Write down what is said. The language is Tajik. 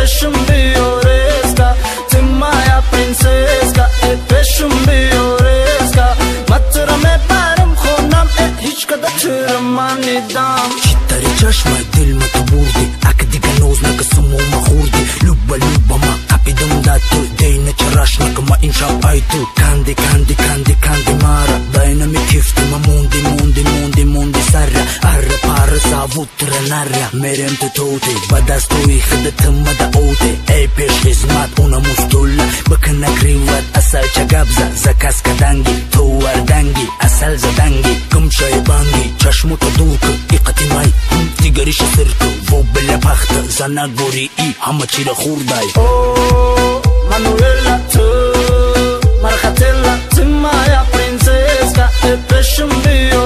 peşim biyoreska Timaya prinseska peşim biyoreska Matara me param khonam hiç kadar çırmanidam Читари чашмай дилмата бурди Ака дига нознaka самома хурди Люба ма капидам дату Дейна чарашнака ма иншал айту Канди канди канди канди мара Дайна ми кифти ма мунди мунди мунди мунди саря Арра пара savutра narya Merem te tote Badastui хадатыма да оте Эй пеш хизмат уна мустуlla Бакана криват асал чагабза Заказ каданги Туар данги Асал заданги Кымчай банги Чашмута дулка Икатимай Тигариша сырка Вобеля пахта Зана гори и Хамачира хурдай Oh Manuela tu Marcatella Timaya prinseska peşim biyoreska